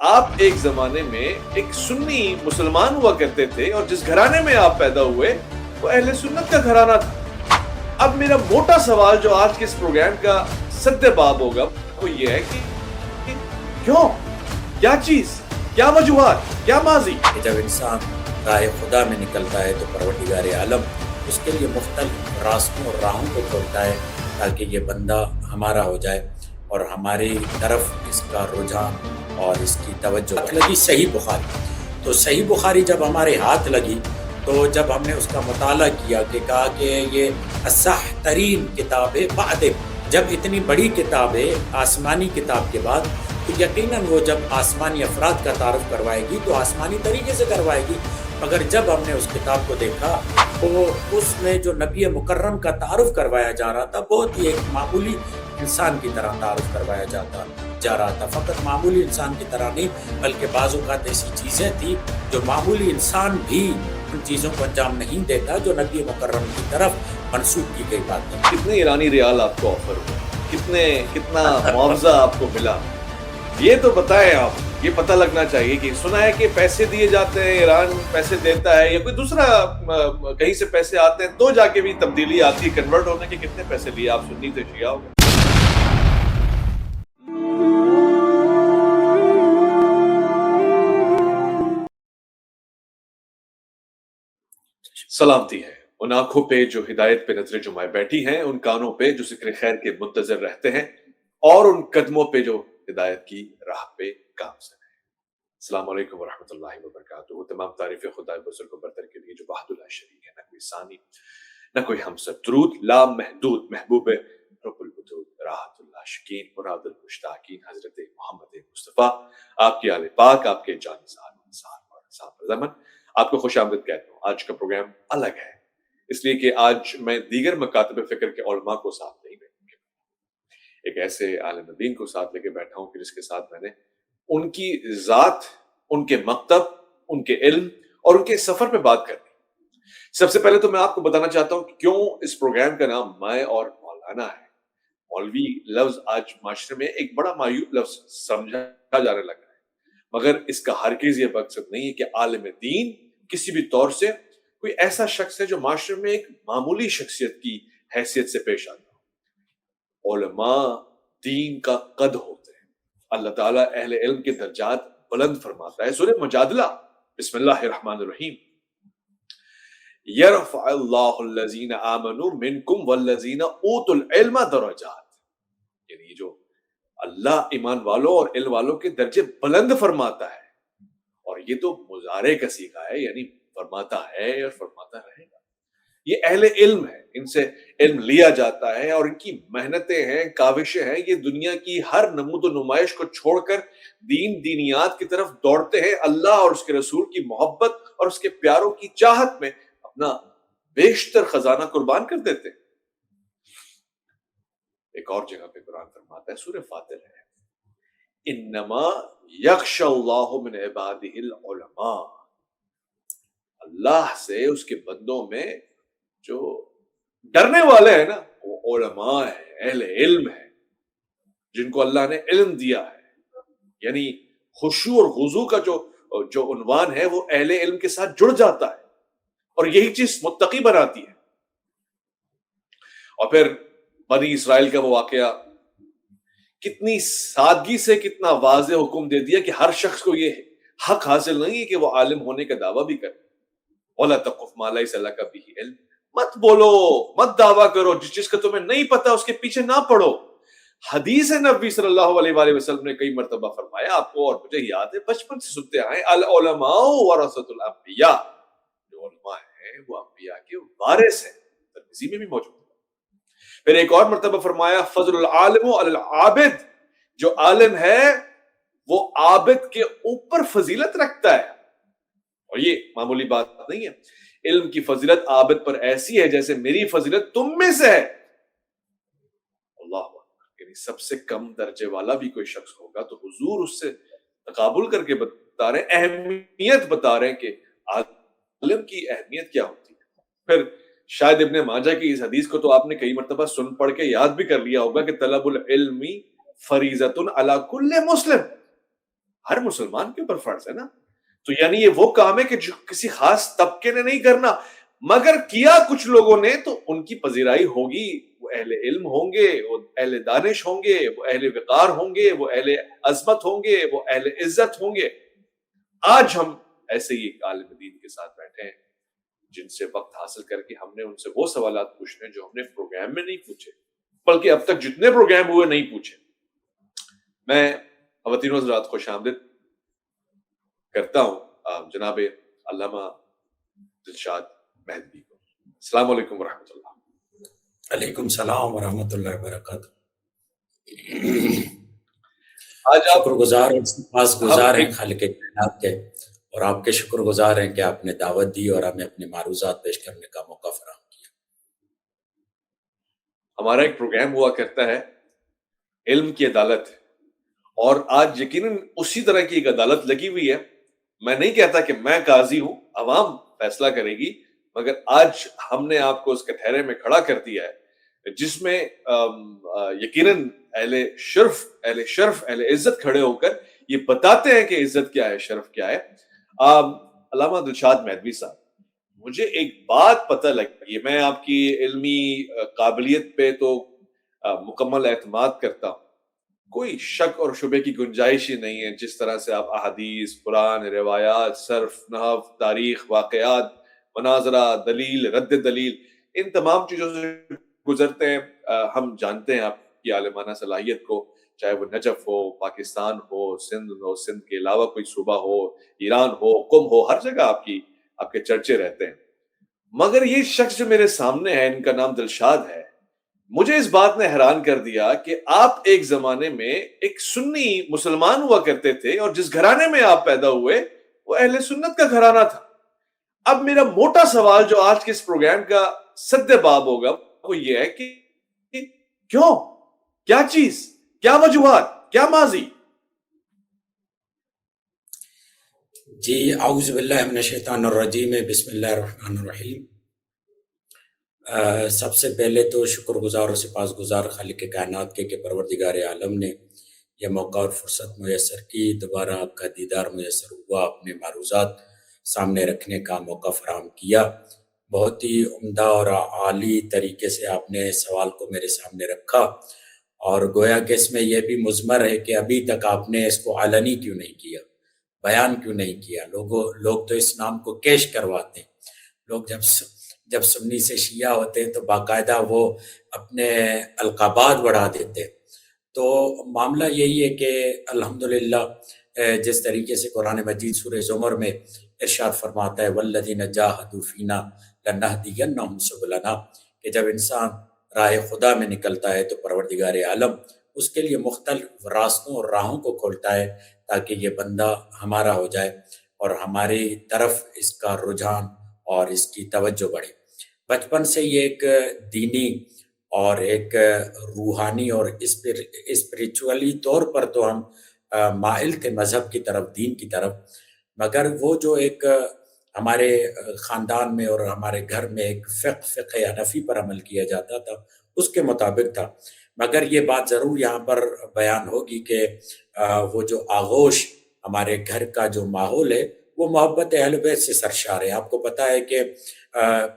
آپ ایک زمانے میں ایک سنی مسلمان ہوا کرتے تھے اور جس گھرانے میں آپ پیدا ہوئے وہ اہل سنت کا گھرانہ تھا۔ اب میرا موٹا سوال جو آج کے اس پروگرام کا سد باب ہوگا وہ یہ ہے کہ کیوں، کیا چیز، کیا وجوہات، کیا ماضی؟ جب انسان راہ خدا میں نکلتا ہے تو پروردگار عالم اس کے لیے مختلف راستوں اور راہوں کو کھولتا ہے تاکہ یہ بندہ ہمارا ہو جائے اور ہماری طرف اس کا رجحان اور اس کی توجہ لگی۔ صحیح بخاری، تو صحیح بخاری جب ہمارے ہاتھ لگی تو جب ہم نے اس کا مطالعہ کیا کہ کہا کہ یہ اصح ترین کتاب ہے بعد، جب اتنی بڑی کتاب ہے آسمانی کتاب کے بعد تو یقیناً وہ جب آسمانی افراد کا تعارف کروائے گی تو آسمانی طریقے سے کروائے گی۔ مگر جب ہم نے اس کتاب کو دیکھا تو اس میں جو نبی مکرم کا تعارف کروایا جا رہا تھا بہت ہی ایک معمولی انسان کی طرح تعارف کروایا جا رہا تھا۔ فقط معمولی انسان کی طرح نہیں بلکہ بعض اوقات ایسی چیزیں تھیں جو معمولی انسان بھی ان چیزوں کو انجام نہیں دیتا جو نبی مکرم کی طرف منسوب کی گئی بات ہے۔ کتنے ایرانی ریال آپ کو آفر ہوئے، کتنا معاوضہ آپ کو ملا، یہ تو بتائیں آپ۔ یہ پتہ لگنا چاہیے کہ سنا ہے کہ پیسے دیے جاتے ہیں، ایران پیسے دیتا ہے یا کوئی دوسرا کہیں سے پیسے آتے ہیں تو جا کے بھی تبدیلی آتی ہے، کنورٹ ہونے کے کتنے پیسے لیے آپ سنی تھے شیعہ ہو گئے؟ سلامتی ہے ان آنکھوں پہ جو ہدایت پہ نظریں جمائے بیٹھی ہیں، ان کانوں پہ جو ذکر خیر کے منتظر رہتے ہیں، اور ان قدموں پہ جو ہدایت کی راہ پہ گامزن ہے۔ السلام علیکم ورحمۃ اللہ وبرکاتہ۔ تمام تعریف خدا بزرگ و برتر کے لیے جو وحدہ لا شریک ہے، نہ کوئی ثانی نہ کوئی ہمسر، درود لا محدود محبوب رب الوجود راحت اللہ شکین مراد المشتاقین حضرت محمد مصطفیٰ، آپ کی آل پاک، آپ کے جان نثار اور صاحب زمن، آپ کو خوش آمدید کہتا ہوں۔ آج کا پروگرام الگ ہے اس لیے کہ آج میں دیگر مکاتب فکر کے علماء کو ساتھ نہیں بیٹھوں گا، ایک ایسے عالم دین کو ساتھ لے کے بیٹھا ہوں کہ جس کے ساتھ میں نے ان کی ذات، ان کے مکتب، ان کے علم اور ان کے سفر پہ بات کرنی۔ سب سے پہلے تو میں آپ کو بتانا چاہتا ہوں کہ کیوں اس پروگرام کا نام میں اور مولانا ہے۔ مولوی لفظ آج معاشرے میں ایک بڑا معیوب لفظ سمجھا جانے لگا ہے، مگر اس کا ہرگز یہ مقصد نہیں ہے کہ عالم دین کسی بھی طور سے کوئی ایسا شخص ہے جو معاشرے میں ایک معمولی شخصیت کی حیثیت سے پیش آتا ہو۔ علماء دین کا قد ہوتے ہیں، اللہ تعالیٰ اہل علم کے درجات بلند فرماتا ہے۔ سورہ مجادلہ، بسم اللہ الرحمن الرحیم، یرفع اللہ الذین آمنوا منکم والذین اوتوا العلم درجات، یعنی جو اللہ ایمان والوں اور علم والوں کے درجے بلند فرماتا ہے، اور یہ تو مضارع کا صیغہ ہے، یعنی فرماتا ہے اور فرماتا رہے گا۔ یہ اہل علم ہے، ان سے علم لیا جاتا ہے اور ان کی محنتیں ہیں، کاوشیں ہیں، یہ دنیا کی ہر نمود و نمائش کو چھوڑ کر دینیات کی طرف دوڑتے ہیں، اللہ اور اس کے رسول کی محبت اور اس کے پیاروں کی چاہت میں اپنا بیشتر خزانہ قربان کر دیتے ہیں۔ ایک اور جگہ پہ قرآن فرماتا ہے، سورہ فاتر ہے، انما یخشی اللہ من عبادہ العلماء، اللہ سے اس کے بندوں میں جو ڈرنے والے ہیں نا وہ علماء ہیں، اہل علم ہیں، جن کو اللہ نے علم دیا ہے۔ یعنی خشوع اور خضوع کا جو عنوان ہے وہ اہل علم کے ساتھ جڑ جاتا ہے، اور یہی چیز متقی بناتی ہے۔ اور پھر بنی اسرائیل کا وہ واقعہ کتنی سادگی سے کتنا واضح حکم دے دیا کہ ہر شخص کو یہ حق حاصل نہیں ہے کہ وہ عالم ہونے کا دعویٰ بھی کرے۔ وَلَا تَقْفُ مَا لَيْسَ لَكَ بِهِ عِلْمٌ، مت بولو، مت دعویٰ کرو جس چیز کا تمہیں نہیں پتا اس کے پیچھے نہ پڑو۔ حدیث نبی صلی اللہ علیہ وآلہ وسلم نے کئی مرتبہ فرمایا، آپ کو اور مجھے یاد ہے، بچپن سے سنتے آئے، العلماء ورثۃ الانبیاء، جو علماء ہیں وہ انبیاء کے وارث ہیں، ترمذی میں بھی موجود ہے۔ پھر ایک اور مرتبہ فرمایا، فضل العالم علی العابد، جو عالم ہے وہ عابد کے اوپر فضیلت رکھتا ہے، اور یہ معمولی بات نہیں ہے۔ علم کی فضیلت عابد پر ایسی ہے جیسے میری فضیلت تم میں سے ہے۔ اللہ اکبر، یعنی سب سے کم درجے والا بھی کوئی شخص ہوگا تو حضور اس سے تقابل کر کے بتا رہے ہیں، اہمیت بتا رہے ہیں کہ عالم کی اہمیت کیا ہوتی ہے۔ پھر شاید ابن ماجہ کی اس حدیث کو تو آپ نے کئی مرتبہ سن پڑھ کے یاد بھی کر لیا ہوگا کہ طلب العلم فریضۃ علی کل مسلم، ہر مسلمان کے اوپر فرض ہے نا. تو یعنی یہ وہ کام ہے کہ جو کسی خاص طبقے نے نہیں کرنا، مگر کیا کچھ لوگوں نے تو ان کی پذیرائی ہوگی. وہ اہل علم ہوں گے، وہ اہل دانش ہوں گے، وہ اہل وقار ہوں گے، وہ اہل عظمت ہوں گے، وہ اہل عزت ہوں گے. آج ہم ایسے ہی ایک عالم دین کے ساتھ بیٹھے ہیں جن سے وقت حاصل کر کے ہم نے ان سے وہ سوالات پوچھنے ہیں جو ہم نے پروگرام میں نہیں پوچھے، بلکہ اب تک جتنے پروگرام ہوئے نہیں پوچھے. میں خواتین و حضرات خوش آمدید کرتا ہوں جناب علامہ دلشاد مہدوی کو. السلام علیکم ورحمۃ اللہ. علیکم السلام ورحمۃ اللہ وبرکاتہ. آج آپ شکر گزار اور سپاس گزار ہیں ایک خالق کائنات کے، اور آپ کے شکر گزار ہیں کہ آپ نے دعوت دی اور ہمیں اپنے معروضات پیش کرنے کا موقع فراہم کیا. ہمارا ایک پروگرام ہوا کرتا ہے علم کی عدالت، اور آج یقیناً اسی طرح کی ایک عدالت لگی ہوئی ہے. میں نہیں کہتا کہ میں قاضی ہوں، عوام فیصلہ کرے گی، مگر آج ہم نے آپ کو اس کٹہرے میں کھڑا کر دیا ہے جس میں یقیناً اہل شرف اہل عزت کھڑے ہو کر یہ بتاتے ہیں کہ عزت کیا ہے، شرف کیا ہے. علامہ دلشاد مہدوی صاحب، مجھے ایک بات پتہ لگی ہے، میں آپ کی علمی قابلیت پہ تو مکمل اعتماد کرتا ہوں، کوئی شک اور شبے کی گنجائش ہی نہیں ہے. جس طرح سے آپ احادیث، قرآن، روایات، صرف، نحو، تاریخ، واقعات، مناظرہ، دلیل، رد دلیل، ان تمام چیزوں سے گزرتے ہیں. ہم جانتے ہیں آپ کی عالمانہ صلاحیت کو، چاہے وہ نجف ہو، پاکستان ہو، سندھ کے علاوہ کوئی صوبہ ہو، ایران ہو، قم ہو، ہر جگہ آپ کے چرچے رہتے ہیں. مگر یہ شخص جو میرے سامنے ہے، ان کا نام دلشاد ہے، مجھے اس بات نے حیران کر دیا کہ آپ ایک زمانے میں ایک سنی مسلمان ہوا کرتے تھے، اور جس گھرانے میں آپ پیدا ہوئے وہ اہل سنت کا گھرانہ تھا. اب میرا موٹا سوال جو آج کے اس پروگرام کا سد باب ہوگا وہ یہ ہے کہ کیوں، کیا چیز، کیا وجوہات، کیا ماضی؟ جی، اعوذ باللہ من الشیطان الرجیم، بسم اللہ الرحمن الرحیم. سب سے پہلے تو شکر گزار اور سپاس گزار خالق کائنات کے کہ پروردگار عالم نے یہ موقع اور فرصت میسر کی، دوبارہ آپ کا دیدار میسر ہوا، اپنے معروضات سامنے رکھنے کا موقع فراہم کیا. بہت ہی عمدہ اور عالی طریقے سے آپ نے سوال کو میرے سامنے رکھا، اور گویا کہ اس میں یہ بھی مضمر ہے کہ ابھی تک آپ نے اس کو علنی کیوں نہیں کیا، بیان کیوں نہیں کیا. لوگ تو اس نام کو کیش کرواتے ہیں. لوگ جب سنی سے شیعہ ہوتے ہیں تو باقاعدہ وہ اپنے القابات بڑھا دیتے ہیں. تو معاملہ یہی ہے کہ الحمدللہ جس طریقے سے قرآن مجید سورہ زمر میں ارشاد فرماتا ہے والذین جاہدوا فینا لنہدینہم سبلنا، کہ جب انسان راہ خدا میں نکلتا ہے تو پروردگار عالم اس کے لیے مختلف راستوں اور راہوں کو کھولتا ہے تاکہ یہ بندہ ہمارا ہو جائے اور ہماری طرف اس کا رجحان اور اس کی توجہ بڑھے. بچپن سے یہ ایک دینی اور ایک روحانی اور اسپریچولی طور پر تو ہم مائل تھے مذہب کی طرف، دین کی طرف، مگر وہ جو ایک ہمارے خاندان میں اور ہمارے گھر میں ایک فقہ حنفی پر عمل کیا جاتا تھا اس کے مطابق تھا. مگر یہ بات ضرور یہاں پر بیان ہوگی کہ وہ جو آغوش ہمارے گھر کا جو ماحول ہے وہ محبت اہل بیت سے سرشار ہے. آپ کو پتہ ہے کہ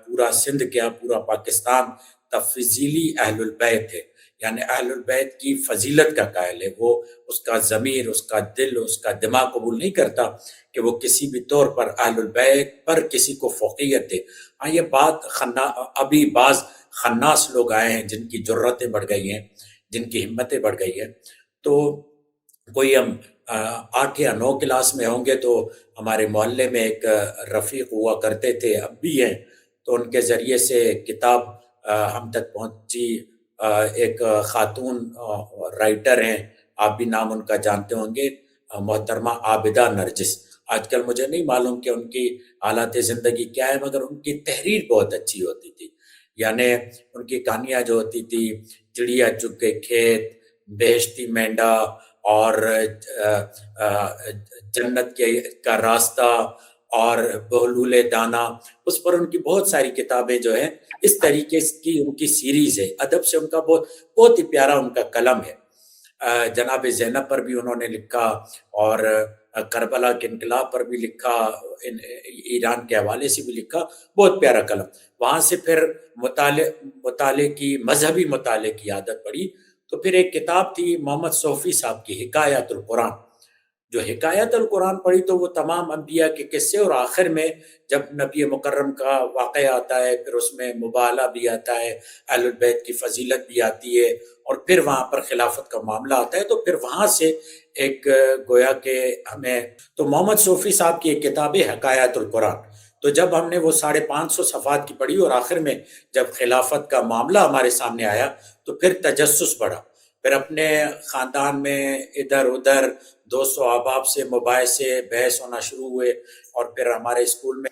پورا سندھ کیا، پورا پاکستان تفضیلی اہل البیت ہے، یعنی اہل البیت کی فضیلت کا قائل ہے. وہ اس کا ضمیر، اس کا دل، اس کا دماغ قبول نہیں کرتا کہ وہ کسی بھی طور پر اہل البیت پر کسی کو فوقیت دے. ہاں، یہ بات ابھی بعض خناس لوگ آئے ہیں جن کی جرتیں بڑھ گئی ہیں، جن کی ہمتیں بڑھ گئی ہیں. تو کوئی ہم 8 یا 9 کلاس میں ہوں گے تو ہمارے محلے میں ایک رفیق ہوا کرتے تھے، اب بھی ہیں، تو ان کے ذریعے سے کتاب ہم تک پہنچی. ایک خاتون رائٹر ہیں، آپ بھی نام ان کا جانتے ہوں گے، محترمہ عابدہ نرجس. آج کل مجھے نہیں معلوم کہ ان کی حالات زندگی کیا ہے، مگر ان کی تحریر بہت اچھی ہوتی تھی. یعنی ان کی کہانیاں جو ہوتی تھی، چڑیا چگ کے کھیت، بہشتی مینڈا اور جنت کا راستہ اور بہلول دانا، اس پر ان کی بہت ساری کتابیں جو ہیں اس طریقے کی ان کی سیریز ہے. ادب سے ان کا بہت ہی پیارا ان کا قلم ہے. جناب زینب پر بھی انہوں نے لکھا، اور کربلا کے انقلاب پر بھی لکھا، ایران کے حوالے سے بھی لکھا، بہت پیارا قلم۔ وہاں سے پھر مطالعے کی، مذہبی مطالعے کی عادت پڑی، تو پھر ایک کتاب تھی محمد صوفی صاحب کی، حکایت القرآن۔ جو حکایت القرآن پڑھی تو وہ تمام انبیاء کے قصے، اور آخر میں جب نبی مکرم کا واقعہ آتا ہے، پھر اس میں مبالہ بھی آتا ہے، اہل البیت کی فضیلت بھی آتی ہے، اور پھر وہاں پر خلافت کا معاملہ آتا ہے، تو پھر وہاں سے ایک گویا کہ ہمیں، تو محمد صوفی صاحب کی ایک کتاب ہے حکایت القرآن۔ تو جب ہم نے وہ 550 صفحات کی پڑھی، اور آخر میں جب خلافت کا معاملہ ہمارے سامنے آیا، تو پھر تجسس بڑھا، پھر اپنے خاندان میں ادھر ادھر دوست و احباب سے مباحثے بحث ہونا شروع ہوئے، اور پھر ہمارے اسکول میں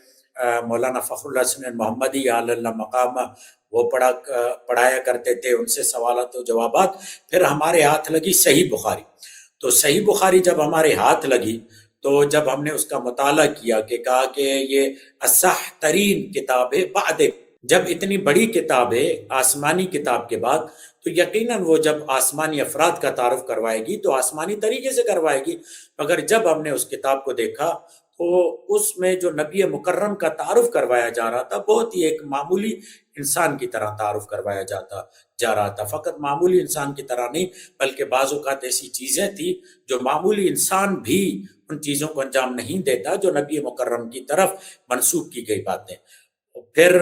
مولانا فخر الحسن محمدی علی اللہ مقامہ وہ پڑھایا کرتے تھے، ان سے سوالات و جوابات۔ پھر ہمارے ہاتھ لگی صحیح بخاری، تو صحیح بخاری جب ہمارے ہاتھ لگی، تو جب ہم نے اس کا مطالعہ کیا کہ کہا کہ یہ اصح ترین کتاب ہے بعد، جب اتنی بڑی کتاب ہے آسمانی کتاب کے بعد، تو یقیناً وہ جب آسمانی افراد کا تعارف کروائے گی تو آسمانی طریقے سے کروائے گی۔ مگر جب ہم نے اس کتاب کو دیکھا تو اس میں جو نبی مکرم کا تعارف کروایا جا رہا تھا، بہت ہی ایک معمولی انسان کی طرح تعارف کروایا جا رہا تھا، فقط معمولی انسان کی طرح نہیں، بلکہ بعض اوقات ایسی چیزیں تھیں جو معمولی انسان بھی ان چیزوں کو انجام نہیں دیتا، جو نبی مکرم کی طرف منسوب کی گئی باتیں۔ پھر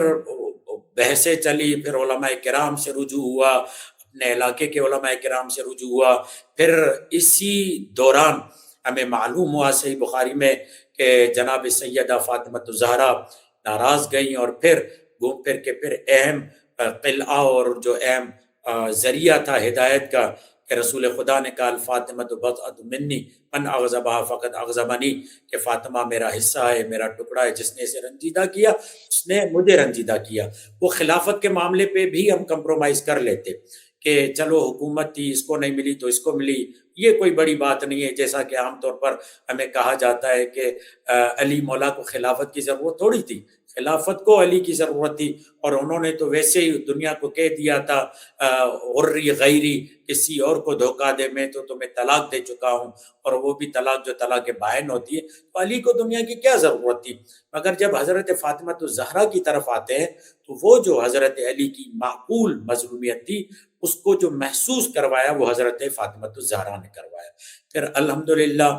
بحثیں چلی، پھر علماء کرام سے رجوع ہوا، اپنے علاقے کے علماء کرام سے رجوع ہوا، پھر اسی دوران ہمیں معلوم ہوا صحیح بخاری میں کہ جناب سیدہ فاطمہ الزہرا ناراض گئیں، اور پھر گھوم پھر کے پھر اہم قلعہ اور جو اہم ذریعہ تھا ہدایت کا، کہ رسول خدا نے کہا الفاطمہ بضعۃ منی من اغضبها فقد اغضبنی، کہ فاطمہ میرا حصہ ہے، میرا ٹکڑا ہے، جس نے اسے رنجیدہ کیا اس نے مجھے رنجیدہ کیا۔ وہ خلافت کے معاملے پہ بھی ہم کمپرومائز کر لیتے کہ چلو حکومت تھی، اس کو نہیں ملی تو اس کو ملی، یہ کوئی بڑی بات نہیں ہے، جیسا کہ عام طور پر ہمیں کہا جاتا ہے کہ علی مولا کو خلافت کی ضرورت تھوڑی تھی، خلافت کو علی کی ضرورت تھی، اور انہوں نے تو ویسے ہی دنیا کو کہہ دیا تھا غری غیری، کسی اور کو دھوکہ دے، میں تو تمہیں طلاق دے چکا ہوں، اور وہ بھی طلاق جو طلاق بائن ہوتی ہے، تو علی کو دنیا کی کیا ضرورت تھی۔ مگر جب حضرت فاطمہ الزہرا کی طرف آتے ہیں تو وہ جو حضرت علی کی معقول مظلومیت تھی، اس کو جو محسوس کروایا وہ حضرت فاطمہ الزہرا نے کروایا۔ پھر الحمدللہ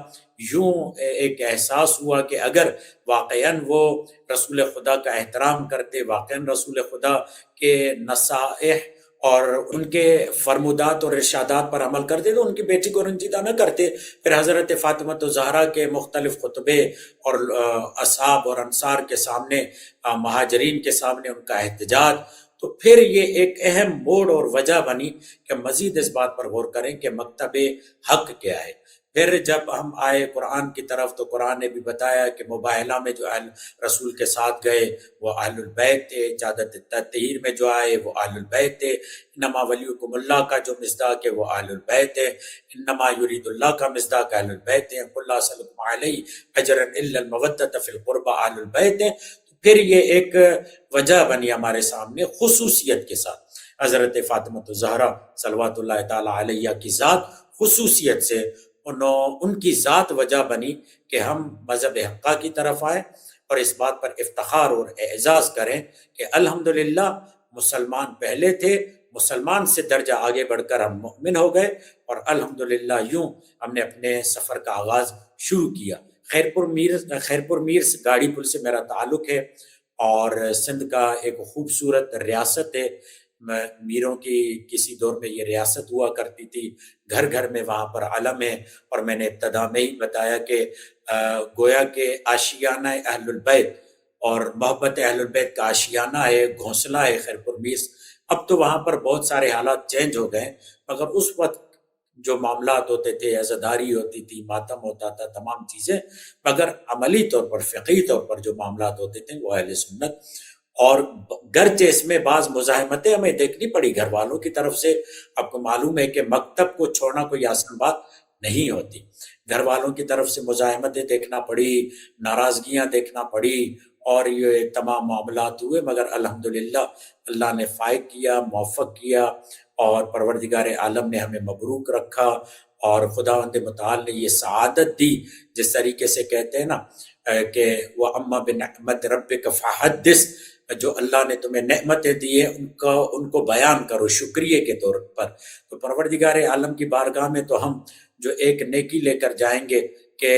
یوں ایک احساس ہوا کہ اگر واقعاً وہ رسول خدا کا احترام کرتے، واقعاً رسول خدا کے نصائح اور ان کے فرمودات اور ارشادات پر عمل کرتے تو ان کی بیٹی کو رنجیدہ نہ کرتے۔ پھر حضرت فاطمہ الزہرا کے مختلف خطبے اور اصحاب اور انصار کے سامنے، مہاجرین کے سامنے ان کا احتجاج، تو پھر یہ ایک اہم موڑ اور وجہ بنی کہ مزید اس بات پر غور کریں کہ مکتب حق کیا ہے۔ پھر جب ہم آئے قرآن کی طرف تو قرآن نے بھی بتایا کہ مباہلہ میں جو اہل رسول کے ساتھ گئے وہ اہل البیت تھے، جادت تطہیر میں جو آئے وہ اہل البیت تھے، انما ولیکم اللہ کا جو مصداق ہے وہ اہل البیت ہے، انما یرید اللہ کا مصداق اہل البیت ہے، قل لا اسألکم علیہ اجرا الا المودۃ فی القربى اہل البیت ہے۔ پھر یہ ایک وجہ بنی ہمارے سامنے خصوصیت کے ساتھ حضرت فاطمہ الزہرا صلوات اللہ تعالی علیہ کی ذات خصوصیت سے، ان کی ذات وجہ بنی کہ ہم مذہب حقہ کی طرف آئیں اور اس بات پر افتخار اور اعزاز کریں کہ الحمدللہ مسلمان پہلے تھے، مسلمان سے درجہ آگے بڑھ کر ہم مؤمن ہو گئے، اور الحمدللہ یوں ہم نے اپنے سفر کا آغاز شروع کیا۔ خیرپور میر گاڑی پل سے میرا تعلق ہے، اور سندھ کا ایک خوبصورت ریاست ہے، میروں کی کسی دور میں یہ ریاست ہوا کرتی تھی، گھر گھر میں وہاں پر علم ہے، اور میں نے ابتدا میں ہی بتایا کہ گویا کہ آشیانہ اہل البیت اور محبت اہل البیت کا آشیانہ ہے، گھونسلہ ہے خیرپور میر۔ اب تو وہاں پر بہت سارے حالات چینج ہو گئے، مگر اس وقت جو معاملات ہوتے تھے، عزاداری ہوتی تھی، ماتم ہوتا تھا، تمام چیزیں، مگر عملی طور پر، فقہی طور پر جو معاملات ہوتے تھے وہ اہل سنت۔ اور گرچہ اس میں بعض مزاحمتیں ہمیں دیکھنی پڑی گھر والوں کی طرف سے، آپ کو معلوم ہے کہ مکتب کو چھوڑنا کوئی آسان بات نہیں ہوتی، گھر والوں کی طرف سے مزاحمتیں دیکھنا پڑی، ناراضگیاں دیکھنا پڑی، اور یہ تمام معاملات ہوئے، مگر الحمدللہ اللہ نے فائق کیا، موفق کیا، اور پروردگار عالم نے ہمیں مبروک رکھا، اور خداوند متعال نے یہ سعادت دی، جس طریقے سے کہتے ہیں نا کہ وَأَمَّا بِنِعْمَةِ رَبِّكَ فَحَدِّثْ، جو اللہ نے تمہیں نعمتیں دی ہیں ان کو بیان کرو شکریہ کے طور پر۔ تو پروردگار عالم کی بارگاہ میں تو ہم جو ایک نیکی لے کر جائیں گے کہ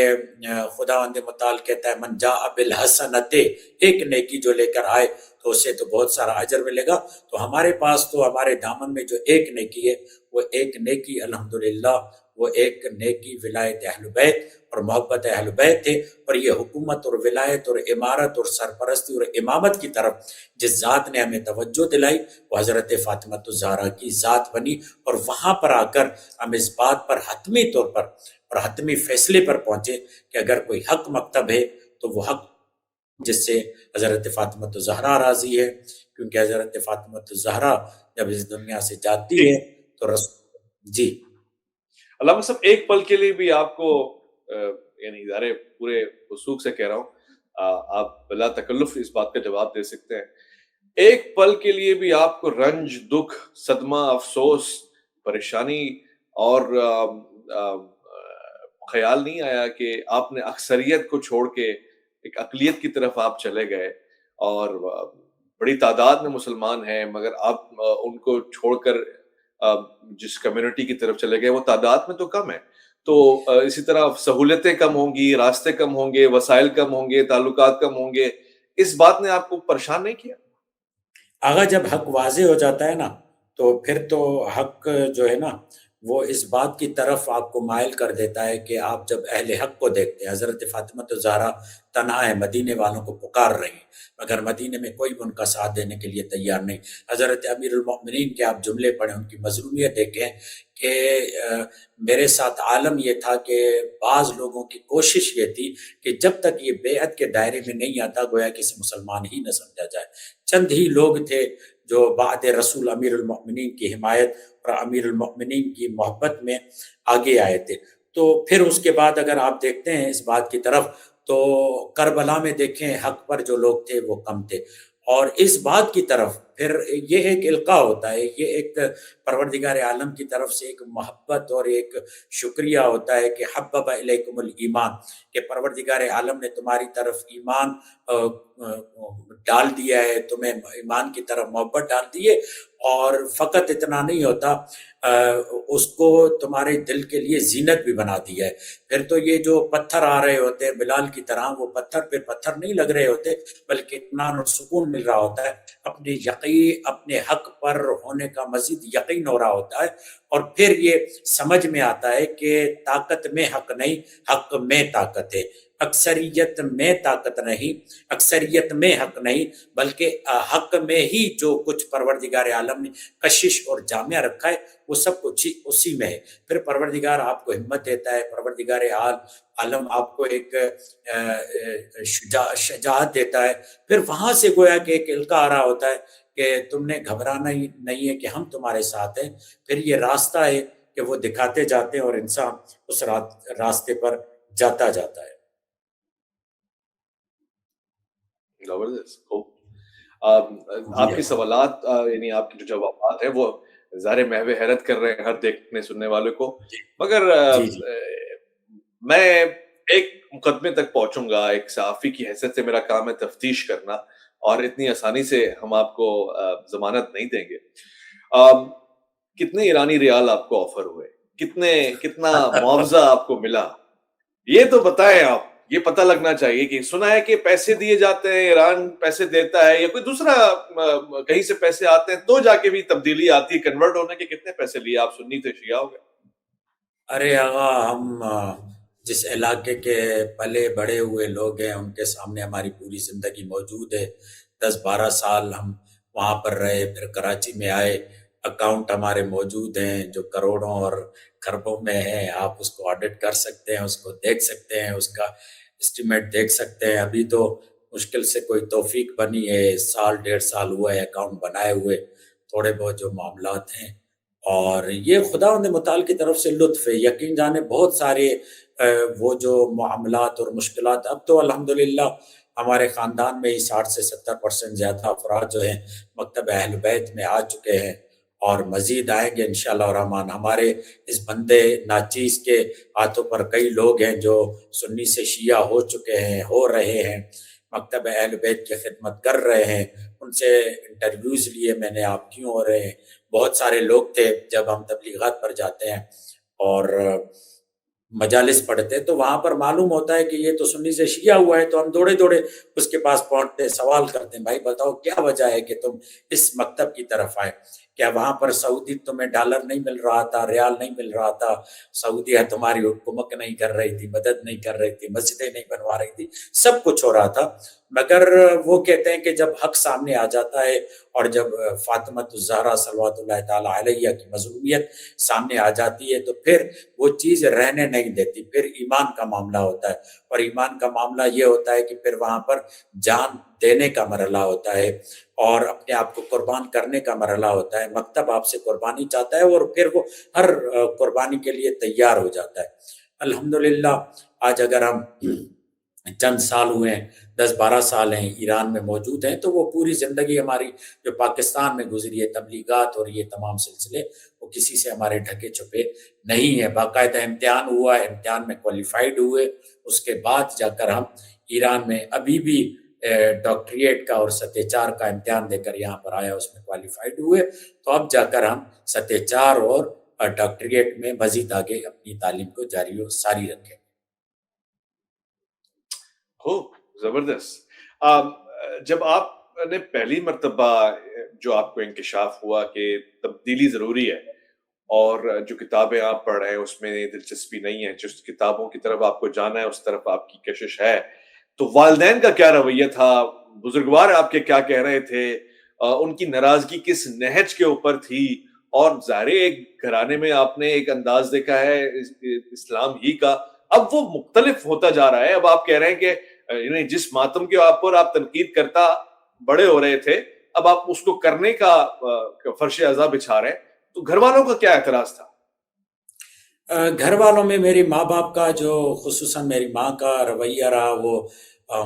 خداوند متعال کہتا ہے من جاء بالحسنۃ، ایک نیکی جو لے کر آئے تو اسے تو بہت سارا اجر ملے گا۔ تو ہمارے پاس تو ہمارے دامن میں جو ایک نیکی ہے، وہ ایک نیکی الحمدللہ، وہ ایک نیکی ولایت اہل بیت اور محبت اہل بیت ہے۔ اور یہ حکومت اور ولایت اور امارت اور سرپرستی اور امامت کی طرف جس ذات نے ہمیں توجہ دلائی، وہ حضرت فاطمہ الزہرا کی ذات بنی، اور وہاں پر آ کر ہم اس بات پر حتمی طور پر اور حتمی فیصلے پر پہنچے کہ اگر کوئی حق مکتب ہے تو وہ حق جس سے حضرت فاطمہ الزہرا راضی ہے، کیونکہ حضرت فاطمہ الزہرا جب اس دنیا سے جاتی جی ہے تو رسول جی علامہ صاحب، ایک پل کے لیے بھی آپ کو یعنی ادارے پورے وثوق سے کہہ رہا ہوں، آپ بلا تکلف اس بات کا جواب دے سکتے ہیں، ایک پل کے لیے بھی آپ کو رنج، دکھ، صدمہ، افسوس، پریشانی اور خیال نہیں آیا کہ آپ نے اکثریت کو چھوڑ کے ایک اقلیت کی طرف آپ چلے گئے، اور بڑی تعداد میں مسلمان ہیں مگر آپ ان کو چھوڑ کر جس کمیونٹی کی طرف چلے گئے وہ تعداد میں تو کم ہے، تو اسی طرح سہولتیں کم ہوں گی، راستے کم ہوں گے، وسائل کم ہوں گے، تعلقات کم ہوں گے، اس بات نے آپ کو پریشان نہیں کیا؟ آگا جب حق واضح ہو جاتا ہے نا، تو پھر تو حق جو ہے نا وہ اس بات کی طرف آپ کو مائل کر دیتا ہے کہ آپ جب اہل حق کو دیکھتے ہیں، حضرت فاطمہ الزہرا تنہا ہے، مدینے والوں کو پکار رہی ہیں، مگر مدینے میں کوئی بھی ان کا ساتھ دینے کے لیے تیار نہیں۔ حضرت امیر المؤمنین کے آپ جملے پڑھیں، ان کی مظلومیت دیکھیں کہ میرے ساتھ عالم یہ تھا کہ بعض لوگوں کی کوشش یہ تھی کہ جب تک یہ بیعت کے دائرے میں نہیں آتا گویا کسی مسلمان ہی نہ سمجھا جائے۔ چند ہی لوگ تھے جو بعد رسول امیر المؤمنین کی حمایت اور امیر المؤمنین کی محبت میں آگے آئے تھے۔ تو پھر اس کے بعد اگر آپ دیکھتے ہیں اس بات کی طرف تو کربلا میں دیکھیں حق پر جو لوگ تھے وہ کم تھے، اور اس بات کی طرف پھر یہ ایک القاء ہوتا ہے، یہ ایک پروردگار عالم کی طرف سے ایک محبت اور ایک شکریہ ہوتا ہے کہ حبب الیکم الایمان، کہ پروردگار عالم نے تمہاری طرف ایمان ڈال دیا ہے، تمہیں ایمان کی طرف محبت ڈال دی ہے، اور فقط اتنا نہیں ہوتا، اس کو تمہارے دل کے لیے زینت بھی بنا دیا ہے۔ پھر تو یہ جو پتھر آ رہے ہوتے ہیں بلال کی طرح، وہ پتھر پہ پتھر نہیں لگ رہے ہوتے، بلکہ اطمینان اور سکون مل رہا ہوتا ہے، اپنے یقین، اپنے حق پر ہونے کا مزید یقین ہو رہا ہوتا ہے، اور پھر یہ سمجھ میں آتا ہے کہ طاقت میں حق نہیں، حق میں طاقت ہے، اکثریت میں طاقت نہیں، اکثریت میں حق نہیں، بلکہ حق میں ہی جو کچھ پروردگار عالم نے کشش اور جامعہ رکھا ہے وہ سب کچھ اسی میں ہے۔ پھر پروردگار آپ کو ہمت دیتا ہے، پروردگار عالم آپ کو ایک شجاعت دیتا ہے، پھر وہاں سے گویا کہ ایک القاء آ رہا ہوتا ہے کہ تم نے گھبرانا ہی نہیں ہے کہ ہم تمہارے ساتھ ہیں۔ پھر یہ راستہ ہے کہ وہ دکھاتے جاتے ہیں اور انسان اس راستے پر جاتا جاتا ہے۔ زبردست، خوب۔ جی آپ کے سوالات یعنی آپ کے جو جوابات ہیں وہ ظاہر محو حیرت کر رہے ہیں ہر دیکھنے سننے والے کو، جی مگر جی جی میں ایک مقدمے تک پہنچوں گا، ایک صحافی کی حیثیت سے میرا کام ہے تفتیش کرنا، اور اتنی آسانی سے ہم آپ کو ضمانت نہیں دیں گے۔ کتنے ایرانی ریال آپ کو آفر ہوئے؟ کتنا معاوضہ آپ کو ملا؟ یہ تو بتائیں آپ، یہ پتہ لگنا چاہیے کہ سنا ہے کہ پیسے دیے جاتے ہیں، ایران پیسے دیتا ہے، یا کوئی دوسرا کہیں سے پیسے آتے ہیں تو جا کے بھی تبدیلی آتی ہے، کنورٹ ہونے کے کتنے پیسے لیے؟ آپ سنی تھے، شیعہ ہو گئے؟ ارے آغا، ہم جس علاقے کے پلے بڑے ہوئے لوگ ہیں ان کے سامنے ہماری پوری زندگی موجود ہے۔ 10-12 سال ہم وہاں پر رہے، پھر کراچی میں آئے، اکاؤنٹ ہمارے موجود ہیں جو کروڑوں اور خربوں میں ہیں، آپ اس کو آڈٹ کر سکتے ہیں، اس کو دیکھ سکتے ہیں، اس کا اسٹیمیٹ دیکھ سکتے ہیں۔ ابھی تو مشکل سے کوئی توفیق بنی ہے، 1-1.5 سال ہوا ہے اکاؤنٹ بنائے ہوئے، تھوڑے بہت جو معاملات ہیں، اور یہ خداوند متعال کی طرف سے لطف ہے۔ یقین جانے بہت سارے وہ جو معاملات اور مشکلات، اب تو الحمدللہ ہمارے خاندان میں ہی 60 سے 70% زیادہ افراد جو ہیں مکتب اہل بیت میں آ چکے ہیں، اور مزید آئیں گے انشاءاللہ الرحمن۔ ہمارے اس بندے ناچیز کے ہاتھوں پر کئی لوگ ہیں جو سنی سے شیعہ ہو چکے ہیں، ہو رہے ہیں، مکتب اہل بیت کی خدمت کر رہے ہیں، ان سے انٹرویوز لیے میں نے، آپ کیوں ہو رہے ہیں۔ بہت سارے لوگ تھے جب ہم تبلیغات پر جاتے ہیں اور مجالس پڑھتے تو وہاں پر معلوم ہوتا ہے کہ یہ تو سنی سے شیعہ ہوا ہے، تو ہم دوڑے دوڑے اس کے پاس پہنچتے، سوال کرتے ہیں، بھائی بتاؤ کیا وجہ ہے کہ تم اس مکتب کی طرف آئے؟ کیا وہاں پر سعودی تمہیں ڈالر نہیں مل رہا تھا، ریال نہیں مل رہا تھا، سعودیہ تمہاری حکومت نہیں کر رہی تھی، مدد نہیں کر رہی تھی، مسجدیں نہیں بنوا رہی تھی، سب کچھ ہو رہا تھا، مگر وہ کہتے ہیں کہ جب حق سامنے آ جاتا ہے اور جب فاطمۃ الزہرا صلوات اللہ تعالیٰ علیہ کی مظلومیت سامنے آ جاتی ہے تو پھر وہ چیز رہنے نہیں دیتی، پھر ایمان کا معاملہ ہوتا ہے، اور ایمان کا معاملہ یہ ہوتا ہے کہ پھر وہاں پر جان دینے کا مرحلہ ہوتا ہے اور اپنے آپ کو قربان کرنے کا مرحلہ ہوتا ہے۔ مکتب آپ سے قربانی چاہتا ہے اور پھر وہ ہر قربانی کے لیے تیار ہو جاتا ہے۔ الحمدللہ آج اگر ہم چند سال ہوئے ہیں، 10-12 سال ہیں ایران میں موجود ہیں، تو وہ پوری زندگی ہماری جو پاکستان میں گزری ہے، تبلیغات اور یہ تمام سلسلے، وہ کسی سے ہمارے ڈھکے چھپے نہیں ہے۔ باقاعدہ امتحان ہوا، امتحان میں کوالیفائیڈ ہوئے، اس کے بعد جا کر ہم ایران میں ابھی بھی ڈاکٹریٹ کا اور سطح 4 کا امتحان دے کر یہاں پر آیا، اس میں کوالیفائیڈ ہوئے، تو اب جا کر ہم سطح 4 اور ڈاکٹریٹ میں مزید آگے اپنی تعلیم کو جاری و ساری رکھیں۔ ہو زبردست۔ جب آپ نے پہلی مرتبہ جو آپ کو انکشاف ہوا کہ تبدیلی ضروری ہے اور جو کتابیں آپ پڑھ رہے ہیں اس میں دلچسپی نہیں ہے، جس کتابوں کی طرف آپ کو جانا ہے اس طرف آپ کی کشش ہے، تو والدین کا کیا رویہ تھا؟ بزرگوار آپ کے کیا کہہ رہے تھے؟ ان کی ناراضگی کس نہج کے اوپر تھی؟ اور ظاہر ایک گھرانے میں آپ نے ایک انداز دیکھا ہے اسلام ہی کا، اب وہ مختلف ہوتا جا رہا ہے۔ اب آپ کہہ رہے ہیں کہ یعنی جس ماتم کے آپ پر آپ تنقید کرتا بڑے ہو رہے تھے، اب آپ اس کو کرنے کا فرش عزا بچھا رہے ہیں، تو گھر والوں کا کیا اعتراض تھا؟ گھر والوں میں میری ماں باپ کا جو خصوصاً میری ماں کا رویہ رہا وہ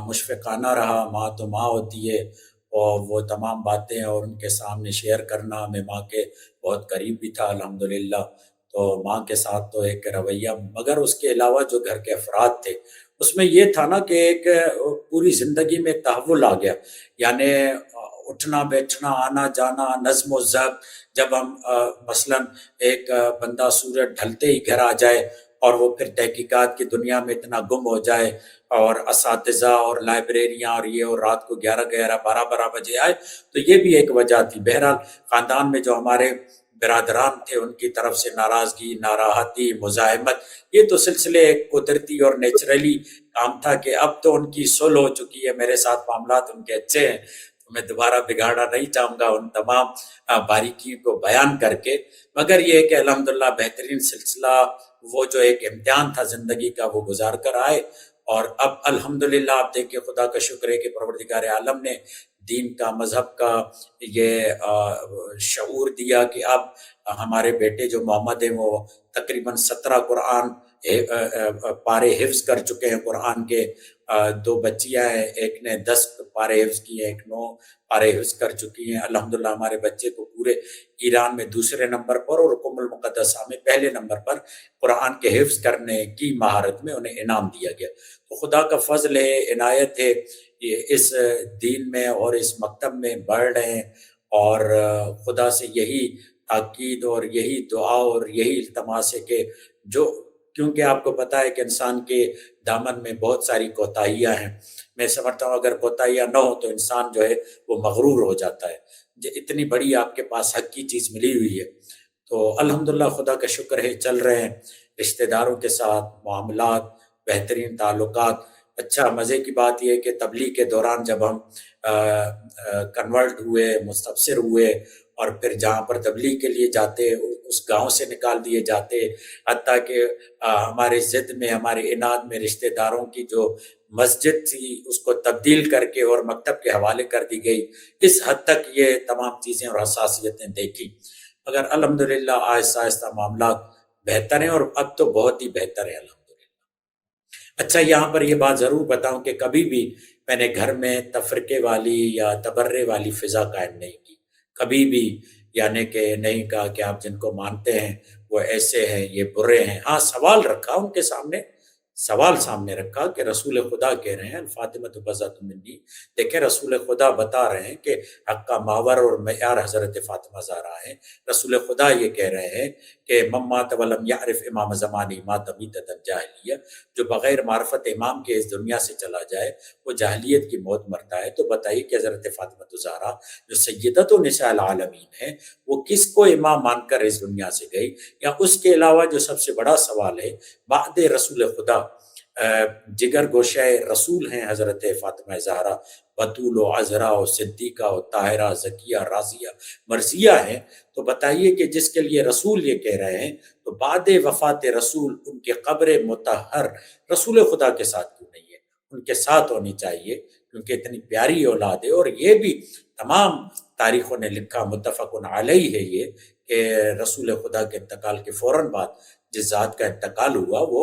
مشفقانہ رہا۔ ماں تو ماں ہوتی ہے، اور وہ تمام باتیں اور ان کے سامنے شیئر کرنا، میں ماں کے بہت قریب بھی تھا الحمدللہ، تو ماں کے ساتھ تو ایک رویہ، مگر اس کے علاوہ جو گھر کے افراد تھے اس میں یہ تھا نا کہ ایک پوری زندگی میں تحول آ گیا، یعنی اٹھنا بیٹھنا آنا جانا نظم و ضبط۔ جب ہم مثلاً ایک بندہ سورج ڈھلتے ہی گھر آ جائے اور وہ پھر تحقیقات کی دنیا میں اتنا گم ہو جائے اور اساتذہ اور لائبریریاں اور یہ، اور رات کو 11-12 بجے آئے، تو یہ بھی ایک وجہ تھی۔ بہرحال خاندان میں جو ہمارے برادران تھے ان کی طرف سے ناراضگی، ناراحتی، مزاحمت، یہ تو سلسلے قدرتی اور نیچرلی کام تھا کہ اب تو ان کی صلح ہو چکی ہے، میرے ساتھ معاملات ان کے اچھے ہیں، تو میں دوبارہ بگاڑنا نہیں چاہوں گا ان تمام باریکیوں کو بیان کر کے، مگر یہ کہ الحمدللہ بہترین سلسلہ، وہ جو ایک امتحان تھا زندگی کا وہ گزار کر آئے، اور اب الحمدللہ آپ دیکھیں خدا کا شکر ہے کہ پروردگار عالم نے دین کا، مذہب کا یہ شعور دیا کہ اب ہمارے بیٹے جو محمد ہیں وہ تقریباً 17 قرآن پارے حفظ کر چکے ہیں قرآن کے، 2 بچیاں ہیں، ایک نے 10 پارے حفظ کیے ہیں، ایک 9 پارے حفظ کر چکی ہیں۔ الحمدللہ ہمارے بچے کو پورے ایران میں دوسرے نمبر پر اور قم المقدسہ میں پہلے نمبر پر قرآن کے حفظ کرنے کی مہارت میں انہیں انعام دیا گیا۔ تو خدا کا فضل ہے، عنایت ہے، یہ اس دین میں اور اس مکتب میں بڑھ رہے ہیں، اور خدا سے یہی تاکید اور یہی دعا اور یہی التماس ہے کہ جو، کیونکہ آپ کو پتہ ہے کہ انسان کے دامن میں بہت ساری کوتاہیاں ہیں، میں سمجھتا ہوں اگر کوتاہیاں نہ ہو تو انسان جو ہے وہ مغرور ہو جاتا ہے، اتنی بڑی آپ کے پاس حق کی چیز ملی ہوئی ہے۔ تو الحمدللہ خدا کا شکر ہے، چل رہے ہیں رشتہ داروں کے ساتھ معاملات، بہترین تعلقات۔ اچھا مزے کی بات یہ ہے کہ تبلیغ کے دوران جب ہم کنورٹ ہوئے، مستبصر ہوئے، اور پھر جہاں پر تبلیغ کے لیے جاتے اس گاؤں سے نکال دیے جاتے، حتیٰ کہ ہمارے ضد میں، ہمارے اناد میں رشتہ داروں کی جو مسجد تھی اس کو تبدیل کر کے اور مکتب کے حوالے کر دی گئی، اس حد تک یہ تمام چیزیں اور حساسیتیں دیکھی، مگر الحمدللہ آہستہ آہستہ معاملات بہتر ہیں، اور اب تو بہت ہی بہتر ہے الحمدللہ۔ اچھا یہاں پر یہ بات ضرور بتاؤں کہ کبھی بھی میں نے گھر میں تفرقے والی یا تبرے والی فضا قائم نہیں کی، کبھی بھی، یعنی کہ نہیں کہا کہ آپ جن کو مانتے ہیں وہ ایسے ہیں، یہ برے ہیں۔ ہاں، سوال رکھا ان کے سامنے، سوال سامنے رکھا کہ رسول خدا کہہ رہے ہیں الفاطمۃ بضعۃ منی، دیکھیں رسول خدا بتا رہے ہیں کہ حق کا ماور اور معیار حضرت فاطمہ زہرا ہیں۔ رسول خدا یہ کہہ رہے ہیں کہ من مات ولم یعرف امام زمانی مات میتۃ الجاہلیہ، جو بغیر معرفت امام کے اس دنیا سے چلا جائے وہ جاہلیت کی موت مرتا ہے۔ تو بتائیے کہ حضرت فاطمہ زہرا جو سیدۃ نساء العالمین ہے وہ کس کو امام مان کر اس دنیا سے گئی؟ یا اس کے علاوہ جو سب سے بڑا سوال ہے، بعد رسول خدا جگر گوشہ رسول ہیں حضرت فاطمہ زہرا، بطول و عذرا و صدیقہ و طاہرہ زکیہ راضیہ مرضیہ ہیں۔ تو بتائیے کہ جس کے لیے رسول یہ کہہ رہے ہیں، تو بعد وفات رسول ان کے قبر مطہر رسول خدا کے ساتھ کیوں نہیں ہے؟ ان کے ساتھ ہونی چاہیے، کیونکہ اتنی پیاری اولاد ہے۔ اور یہ بھی تمام تاریخوں نے لکھا، متفق علیہ ہے یہ، کہ رسول خدا کے انتقال کے فوراً بعد جس ذات کا انتقال ہوا وہ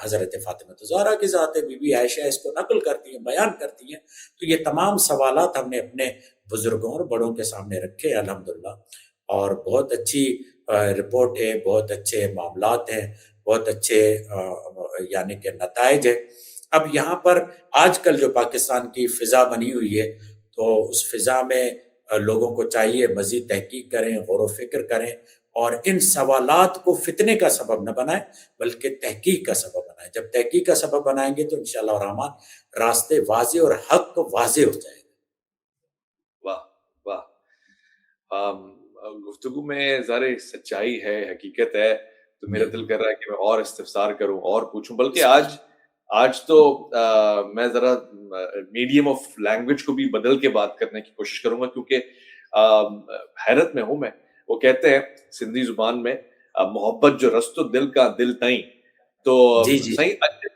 حضرت فاطمہ زہرا کی ذات ہے۔ بی بی عائشہ اس کو نقل کرتی ہیں، بیان کرتی ہیں۔ تو یہ تمام سوالات ہم نے اپنے بزرگوں اور بڑوں کے سامنے رکھے الحمدللہ، اور بہت اچھی رپورٹ ہے، بہت اچھے معاملات ہیں، بہت اچھے یعنی کہ نتائج ہیں۔ اب یہاں پر آج کل جو پاکستان کی فضا بنی ہوئی ہے، تو اس فضا میں لوگوں کو چاہیے مزید تحقیق کریں، غور و فکر کریں، اور ان سوالات کو فتنے کا سبب نہ بنائیں بلکہ تحقیق کا سبب بنائیں۔ جب تحقیق کا سبب بنائیں گے تو انشاءاللہ الرحمن راستے واضح اور حق واضح ہو جائے گا۔ واہ واہ، گفتگو میں ظاہر سچائی ہے، حقیقت ہے، تو میرا جی دل کر رہا ہے کہ میں اور استفسار کروں اور پوچھوں، بلکہ بسم اللہ۔ آج تو میں ذرا میڈیم آف لینگویج کو بھی بدل کے بات کرنے کی کوشش کروں گا، کیونکہ حیرت میں ہوں میں۔ وہ کہتے ہیں سندھی زبان میں محبت جو رستو دل کا دل تائیں، تو جی جی سائیں اج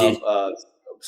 جی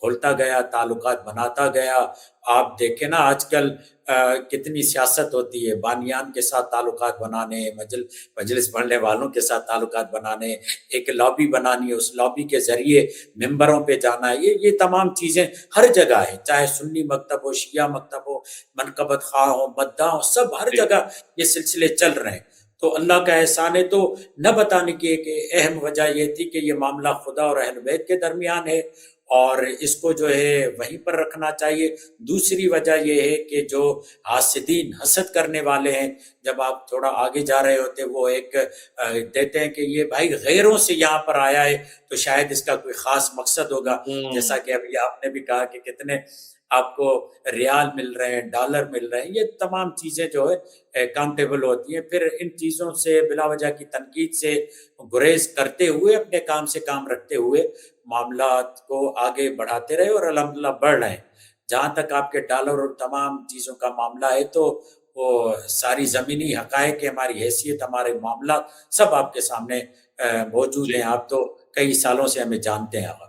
کھولتا گیا، تعلقات بناتا گیا۔ آپ دیکھیں نا آج کل کتنی سیاست ہوتی ہے، بانیان کے ساتھ تعلقات بنانے، مجلس پڑھنے والوں کے ساتھ تعلقات بنانے، ایک لابی بنانی ہے، اس لابی کے ذریعے ممبروں پہ جانا ہے، یہ تمام چیزیں ہر جگہ ہے، چاہے سنی مکتب ہو، شیعہ مکتب ہو، منقبت خواہ ہو، مداح ہو، سب ہر جی جگہ یہ سلسلے چل رہے ہیں۔ تو اللہ کا احسان ہے۔ تو نہ بتانے کی ایک اہم وجہ یہ تھی کہ یہ معاملہ خدا اور اہل بیت کے درمیان ہے اور اس کو جو ہے وہیں پر رکھنا چاہیے۔ دوسری وجہ یہ ہے کہ جو حاسدین، حسد کرنے والے ہیں، جب آپ تھوڑا آگے جا رہے ہوتے وہ ایک دیتے ہیں کہ یہ بھائی غیروں سے یہاں پر آیا ہے تو شاید اس کا کوئی خاص مقصد ہوگا، جیسا کہ ابھی آپ نے بھی کہا کہ کتنے آپ کو ریال مل رہے ہیں، ڈالر مل رہے ہیں، یہ تمام چیزیں جو ہے کاؤنٹیبل ہوتی ہیں۔ پھر ان چیزوں سے بلا وجہ کی تنقید سے گریز کرتے ہوئے، اپنے کام سے کام رکھتے ہوئے معاملات کو آگے بڑھاتے رہے اور الحمدللہ بڑھ رہے ہیں۔ جہاں تک آپ کے ڈالر اور تمام چیزوں کا معاملہ ہے تو وہ ساری زمینی حقائق، ہماری حیثیت، ہمارے معاملات سب آپ کے سامنے موجود ہیں۔ جی آپ تو کئی سالوں سے ہمیں جانتے ہیں آقا۔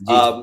جی جی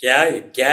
کیا کیا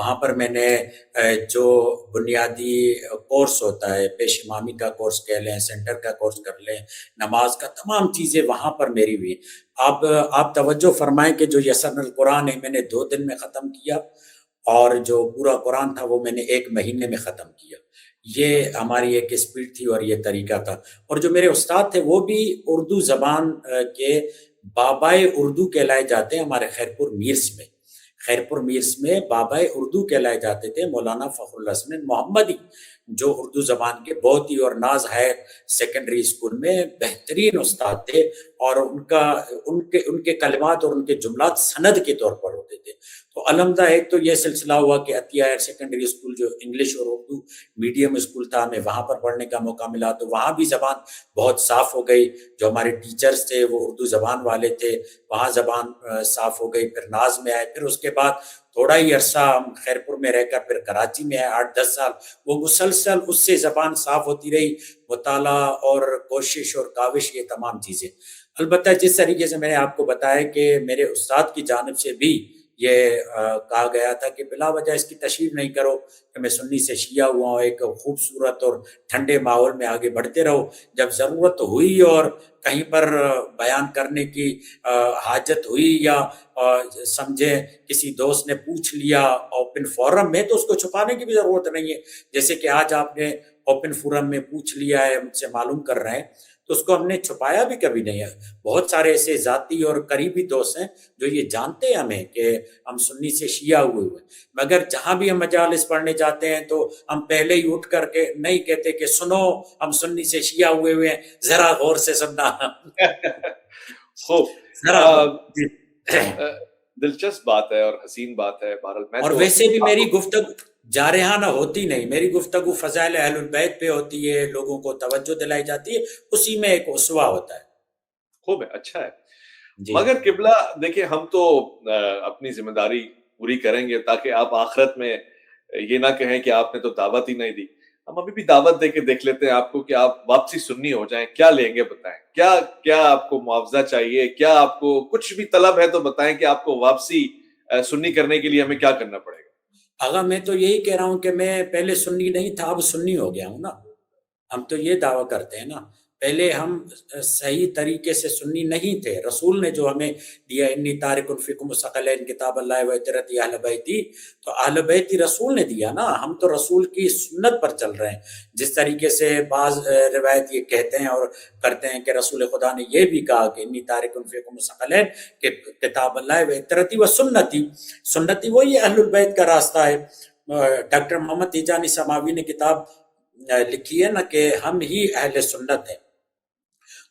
وہاں پر میں نے جو بنیادی کورس ہوتا ہے، پیش امامی کا کورس کہہ لیں، سینٹر کا کورس کر لیں، نماز کا، تمام چیزیں وہاں پر میری ہوئی۔ آپ توجہ فرمائیں کہ جو یسر القرآن ہے میں نے 2 دن میں ختم کیا، اور جو پورا قرآن تھا وہ میں نے 1 مہینے میں ختم کیا۔ یہ ہماری ایک اسپیڈ تھی اور یہ طریقہ تھا۔ اور جو میرے استاد تھے وہ بھی اردو زبان کے بابائے اردو کہلائے جاتے ہیں ہمارے خیرپور میرس میں۔ خیرپور میرس میں بابائے اردو کہلائے جاتے تھے مولانا فخر الحسن محمدی، جو اردو زبان کے بہت ہی، اور ناز ہائر سیکنڈری اسکول میں بہترین استاد تھے، اور ان کے کلمات اور ان کے جملات سند کے طور پر ہوتے تھے۔ تو الحمدہ ایک تو یہ سلسلہ ہوا کہ عطیہ ہائر سیکنڈری اسکول جو انگلش اور اردو میڈیم اسکول تھا، ہمیں وہاں پر پڑھنے کا موقع ملا، تو وہاں بھی زبان بہت صاف ہو گئی۔ جو ہمارے ٹیچرز تھے وہ اردو زبان والے تھے، وہاں زبان صاف ہو گئی۔ پھر ناز میں آئے، پھر اس کے بعد تھوڑا ہی عرصہ ہم خیرپور میں رہ کر پھر کراچی میں آئے، 8-10 سال وہ مسلسل اس سے زبان صاف ہوتی رہی، مطالعہ اور کوشش اور کاوش، یہ تمام چیزیں۔ البتہ جس طریقے سے میں نے آپ کو بتایا کہ میرے استاد کی جانب سے بھی یہ کہا گیا تھا کہ بلا وجہ اس کی تشہیر نہیں کرو کہ میں سنی سے شیعہ ہوا ہوں، ایک خوبصورت اور ٹھنڈے ماحول میں آگے بڑھتے رہو، جب ضرورت ہوئی اور کہیں پر بیان کرنے کی حاجت ہوئی، یا سمجھیں کسی دوست نے پوچھ لیا اوپن فورم میں، تو اس کو چھپانے کی بھی ضرورت نہیں ہے۔ جیسے کہ آج آپ نے اوپن فورم میں پوچھ لیا ہے، مجھ سے معلوم کر رہے ہیں، تو اس کو ہم نے چھپایا بھی کبھی نہیں ہے۔ بہت سارے ایسے ذاتی اور قریبی دوست ہیں جو یہ جانتے ہیں ہمیں کہ ہم سنی سے شیعہ ہوئے، مگر جہاں بھی ہم مجالس پڑھنے جاتے ہیں تو ہم پہلے ہی اٹھ کر کے نہیں کہتے کہ سنو ہم سنی سے شیعہ ہوئے ہیں، ذرا غور سے سننا۔ خوب ذرا دلچسپ بات ہے اور حسین بات ہے۔ بہرحال میں اور تو ویسے بھی میری گفتگو جارحانہ ہوتی نہیں، میری گفتگو فضائل اہل البیت پہ ہوتی ہے، لوگوں کو توجہ دلائی جاتی ہے، اسی میں ایک اسوہ ہوتا ہے۔ خوب ہے، اچھا ہے۔ جی مگر قبلہ دیکھیں، ہم تو اپنی ذمہ داری پوری کریں گے تاکہ آپ آخرت میں یہ نہ کہیں کہ آپ نے تو دعوت ہی نہیں دی۔ ہم ابھی بھی دعوت دے کے دیکھ لیتے ہیں آپ کو کہ آپ واپسی سنی ہو جائیں۔ کیا لیں گے بتائیں، کیا آپ کو معاوضہ چاہیے، کیا آپ کو کچھ بھی طلب ہے تو بتائیں کہ آپ کو واپسی سنی کرنے کے لیے ہمیں کیا کرنا پڑے گا؟ آغا میں تو یہی کہہ رہا ہوں کہ میں پہلے سنی نہیں تھا، اب سنی ہو گیا ہوں نا۔ ہم تو یہ دعویٰ کرتے ہیں نا، پہلے ہم صحیح طریقے سے سنی نہیں تھے۔ رسول نے جو ہمیں دیا، انی تارک فیکم ثقلین کتاب اللہ و عترتی اہل بیتی، تو اہل بیتی رسول نے دیا نا، ہم تو رسول کی سنت پر چل رہے ہیں۔ جس طریقے سے بعض روایت یہ کہتے ہیں اور کرتے ہیں کہ رسول خدا نے یہ بھی کہا کہ انی تارک فیکم ثقلین کہ کتاب اللہ و عترتی و سنتی، سنتی وہی اہل البیت کا راستہ ہے۔ ڈاکٹر محمد تیجانی سماوی نے کتاب لکھی ہے نا کہ ہم ہی اہل سنت ہیں۔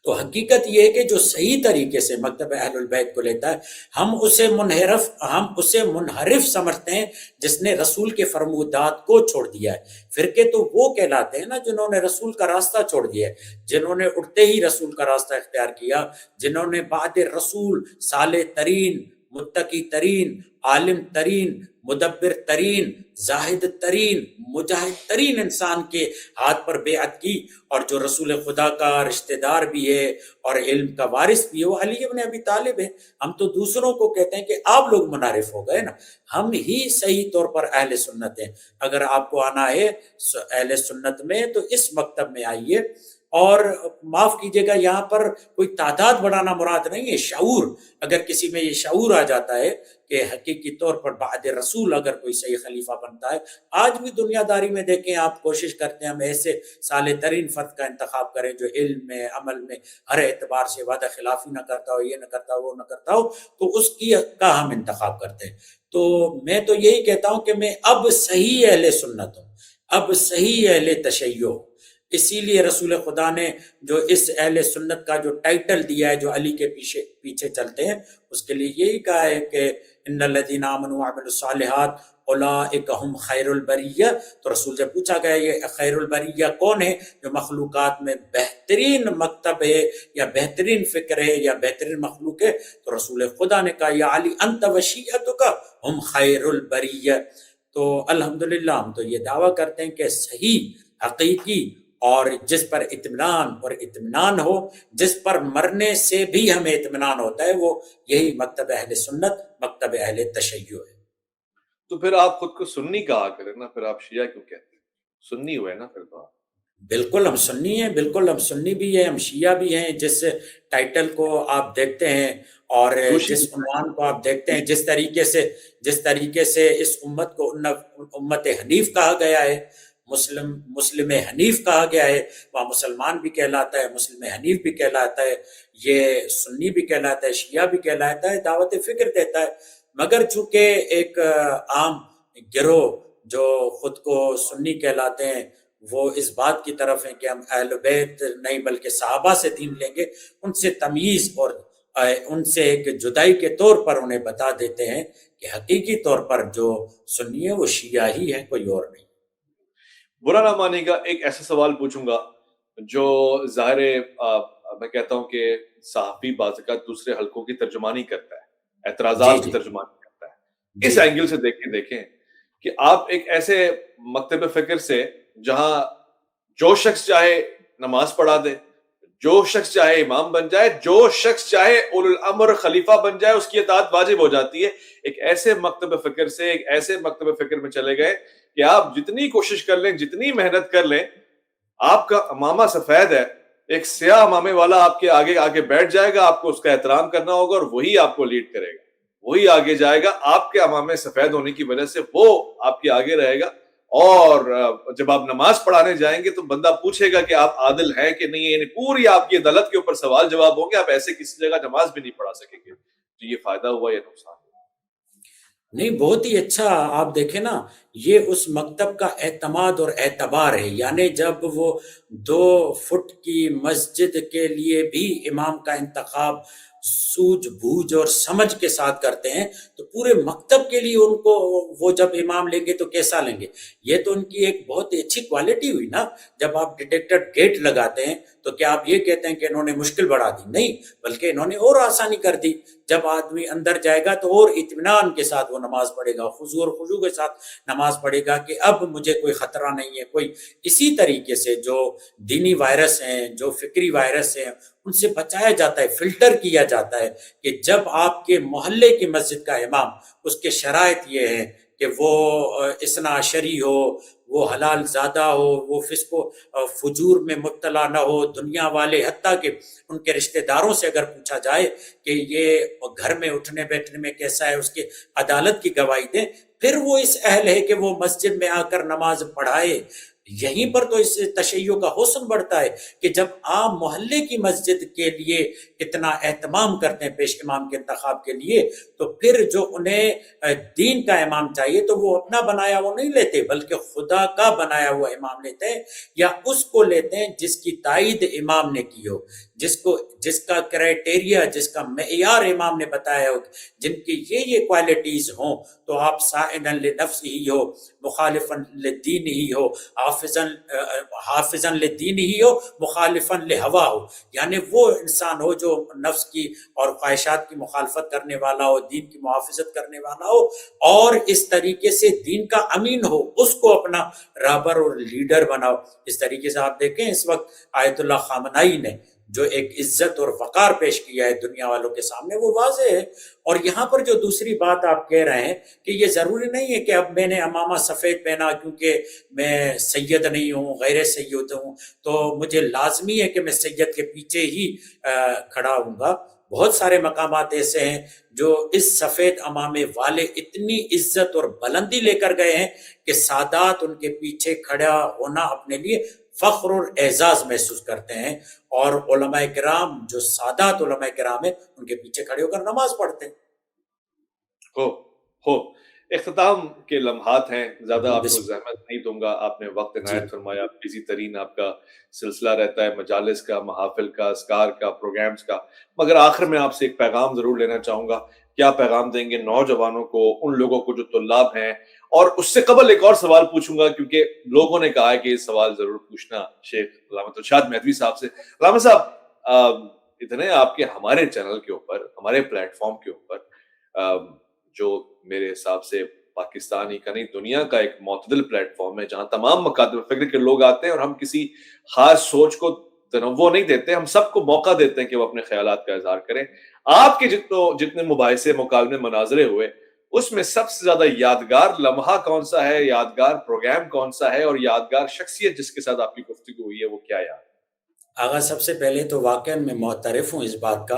تو حقیقت یہ ہے کہ جو صحیح طریقے سے مکتب اہل البیت کو لیتا ہے، ہم اسے منحرف سمجھتے ہیں جس نے رسول کے فرمودات کو چھوڑ دیا ہے۔ فرقے تو وہ کہلاتے ہیں نا جنہوں نے رسول کا راستہ چھوڑ دیا ہے، جنہوں نے اٹھتے ہی رسول کا راستہ اختیار کیا، جنہوں نے بعد رسول صالح ترین، متقی ترین، عالم ترین، مدبر ترین، زاہد ترین، مجاہد ترین انسان کے ہاتھ پر بیعت کی، اور جو رسول خدا کا رشتہ دار بھی ہے اور علم کا وارث بھی ہے، وہ علی ابن ابی طالب ہے۔ ہم تو دوسروں کو کہتے ہیں کہ آپ لوگ منحرف ہو گئے نا، ہم ہی صحیح طور پر اہل سنت ہیں۔ اگر آپ کو آنا ہے اہل سنت میں تو اس مکتب میں آئیے، اور معاف کیجیے گا یہاں پر کوئی تعداد بڑھانا مراد نہیں ہے، شعور۔ اگر کسی میں یہ شعور آ جاتا ہے کہ حقیقی طور پر بعد رسول اگر کوئی صحیح خلیفہ بنتا ہے، آج بھی دنیا داری میں دیکھیں آپ، کوشش کرتے ہیں ہم ایسے صالح ترین فرد کا انتخاب کریں جو علم میں، عمل میں ہر اعتبار سے وعدہ خلافی نہ کرتا ہو، یہ نہ کرتا ہو، وہ نہ کرتا ہو، تو اس کی کا ہم انتخاب کرتے ہیں۔ تو میں تو یہی کہتا ہوں کہ میں اب صحیح اہل سنت ہوں، اب صحیح اہل تشیع ہوں۔ اسی لیے رسول خدا نے جو اس اہل سنت کا جو ٹائٹل دیا ہے، جو علی کے پیچھے چلتے ہیں، اس کے لیے یہی کہا ہے کہ ان الذین آمنوا وعملوا الصالحات اولئک هم خیر البریہ۔ تو رسول سے پوچھا گیا یہ خیر البریہ کون ہے؟ جو مخلوقات میں بہترین مکتب ہے یا بہترین فکر ہے یا بہترین مخلوق ہے، تو رسول خدا نے کہا یا علی انت وشیعتک ہم خیر البریہ۔ تو الحمدللہ ہم تو یہ دعویٰ کرتے ہیں کہ صحیح، حقیقی، اور جس پر اطمینان ہو، جس پر مرنے سے بھی ہمیں اطمینان ہوتا ہے، وہ یہی مکتب اہل سنت، مکتب اہل تشیع ہے۔ تو پھر آپ خود کو سنی کہا کریں نا، پھر آپ شیعہ کیوں کہتے ہیں؟ سنی ہوئے نا پھر تو آپ۔ بالکل ہم سنی ہیں، بالکل ہم سنی بھی ہیں، ہم شیعہ بھی ہیں، جس ٹائٹل کو آپ دیکھتے ہیں اور دوسری جس عنوان کو آپ دیکھتے ہیں، جس طریقے سے اس امت کو امت حنیف کہا گیا ہے، مسلم حنیف کہا گیا ہے، وہاں مسلمان بھی کہلاتا ہے، مسلم حنیف بھی کہلاتا ہے، یہ سنی بھی کہلاتا ہے، شیعہ بھی کہلاتا ہے، دعوت فکر دیتا ہے، مگر چونکہ ایک عام گروہ جو خود کو سنی کہلاتے ہیں وہ اس بات کی طرف ہیں کہ ہم اہل بیت نہیں بلکہ صحابہ سے دین لیں گے، ان سے تمیز اور ان سے ایک جدائی کے طور پر انہیں بتا دیتے ہیں کہ حقیقی طور پر جو سنی ہے وہ شیعہ ہی ہے، کوئی اور نہیں۔ برا نہ مانے گا، ایک ایسا سوال پوچھوں گا جو ظاہر میں کہتا ہوں کہ صحافی بعض اوقات دوسرے حلقوں کی ترجمانی کرتا ہے، جی اعتراضات کی جی ترجمانی کرتا ہے۔ اس جی اینگل سے دیکھیں کہ آپ ایک ایسے مکتب فکر سے جہاں جو شخص چاہے نماز پڑھا دے، جو شخص چاہے امام بن جائے، جو شخص چاہے اولو الامر خلیفہ بن جائے، اس کی اطاعت واجب ہو جاتی ہے، ایک ایسے مکتب فکر سے ایک ایسے مکتب فکر میں چلے گئے کہ آپ جتنی کوشش کر لیں، جتنی محنت کر لیں، آپ کا امامہ سفید ہے، ایک سیاہ امامے والا آپ کے آگے آگے بیٹھ جائے گا، آپ کو اس کا احترام کرنا ہوگا اور وہی آپ کو لیڈ کرے گا، وہی آگے جائے گا، آپ کے امامے سفید ہونے کی وجہ سے وہ آپ کے آگے رہے گا۔ اور جب آپ نماز پڑھانے جائیں گے تو بندہ پوچھے گا کہ آپ عادل ہیں کہ نہیں، یعنی پوری آپ کی عدالت کے اوپر سوال جواب ہوں گے، آپ ایسے کسی جگہ نماز بھی نہیں پڑھا سکیں گے۔ تو یہ فائدہ ہوا یا نقصان؟ نہیں، بہت ہی اچھا۔ آپ دیکھیں نا، یہ اس مکتب کا اعتماد اور اعتبار ہے، یعنی جب وہ 2 فٹ کی مسجد کے لیے بھی امام کا انتخاب سوجھ بوجھ اور سمجھ کے ساتھ کرتے ہیں تو پورے مکتب کے لیے ان کو وہ جب امام لیں گے تو کیسا لیں گے؟ یہ تو ان کی ایک بہت ہی اچھی کوالٹی ہوئی نا۔ جب آپ ڈیٹیکٹڈ گیٹ لگاتے ہیں تو کیا آپ یہ کہتے ہیں کہ انہوں نے مشکل بڑھا دی؟ نہیں، بلکہ انہوں نے اور آسانی کر دی۔ جب آدمی اندر جائے گا تو اور اطمینان کے ساتھ وہ نماز پڑھے گا، خضوع اور خضوع کے ساتھ نماز پڑھے گا کہ اب مجھے کوئی خطرہ نہیں ہے کوئی۔ اسی طریقے سے جو دینی وائرس ہیں، جو فکری وائرس ہیں، ان سے بچایا جاتا ہے، فلٹر کیا جاتا ہے کہ جب آپ کے محلے کی مسجد کا امام، اس کے شرائط یہ ہیں کہ وہ اثنا عشری ہو، وہ حلال زادہ ہو، وہ فسق و فجور میں مبتلا نہ ہو، دنیا والے، حتیٰ کہ ان کے رشتہ داروں سے اگر پوچھا جائے کہ یہ گھر میں اٹھنے بیٹھنے میں کیسا ہے، اس کے عدالت کی گواہی دیں، پھر وہ اس اہل ہے کہ وہ مسجد میں آ کر نماز پڑھائے۔ یہیں پر تو اس تشیع کا حسن بڑھتا ہے کہ جب آپ محلے کی مسجد کے لیے اتنا اہتمام کرتے ہیں پیش امام کے انتخاب کے لیے، تو پھر جو انہیں دین کا امام چاہیے تو وہ اپنا بنایا وہ نہیں لیتے بلکہ خدا کا بنایا ہوا امام لیتے ہیں، یا اس کو لیتے ہیں جس کی تائید امام نے کی ہو، جس کا کرائٹیریا، جس کا معیار امام نے بتایا ہو، جن کی یہ کوالٹیز ہوں، تو آپ سائنا لنفس ہی ہو، مخالفا للدین ہی ہو، حافظا للدین ہی ہو، مخالفا لہوا ہو، یعنی وہ انسان ہو جو نفس کی اور خواہشات کی مخالفت کرنے والا ہو، دین کی محافظت کرنے والا ہو، اور اس طریقے سے دین کا امین ہو، اس کو اپنا رہبر اور لیڈر بناؤ۔ اس طریقے سے آپ دیکھیں اس وقت آیت اللہ خامنائی نے جو ایک عزت اور وقار پیش کیا ہے دنیا والوں کے سامنے، وہ واضح ہے۔ اور یہاں پر جو دوسری بات آپ کہہ رہے ہیں کہ یہ ضروری نہیں ہے کہ اب میں نے امامہ سفید پہنا کیونکہ میں سید نہیں ہوں، غیر سید ہوں، تو مجھے لازمی ہے کہ میں سید کے پیچھے ہی کھڑا ہوں گا۔ بہت سارے مقامات ایسے ہیں جو اس سفید امامے والے اتنی عزت اور بلندی لے کر گئے ہیں کہ سادات ان کے پیچھے کھڑا ہونا اپنے لیے فخر اور اعزاز محسوس کرتے ہیں، اور علماء کرام جو سادات علماء کرام ہیں ان کے پیچھے کھڑے ہو کر نماز پڑھتے ہیں۔ ہو اختتام کے لمحات ہیں، زیادہ آپ کو بسم زحمت نہیں دوں گا، آپ نے وقت جی عنایت فرمایا، بزی ترین آپ کا سلسلہ رہتا ہے مجالس کا، محافل کا، اذکار کا، پروگرامز کا، مگر آخر میں آپ سے ایک پیغام ضرور لینا چاہوں گا۔ کیا پیغام دیں گے نوجوانوں کو، ان لوگوں کو جو طلاب ہیں؟ اور اس سے قبل ایک اور سوال پوچھوں گا کیونکہ لوگوں نے کہا ہے کہ یہ سوال ضرور پوچھنا شیخ علامت ارشاد مہدوی صاحب سے۔ علامت صاحب، اتنے آپ کے ہمارے چینل کے اوپر، ہمارے پلیٹ فارم کے اوپر، جو میرے حساب سے پاکستانی کا نہیں دنیا کا ایک معتدل پلیٹ فارم ہے جہاں تمام مکاتب فکر کے لوگ آتے ہیں، اور ہم کسی خاص سوچ کو تنوع نہیں دیتے، ہم سب کو موقع دیتے ہیں کہ وہ اپنے خیالات کا اظہار کریں۔ آپ کے جتنے مباحثے، مکالمے، مناظرے ہوئے، اس میں سب سے زیادہ یادگار لمحہ کون سا ہے، یادگار پروگرام کون سا ہے، اور یادگار شخصیت جس کے ساتھ آپ کی گفتگو ہوئی ہے وہ کیا یاد؟ آغا سب سے پہلے تو واقعاً میں معترف ہوں اس بات کا،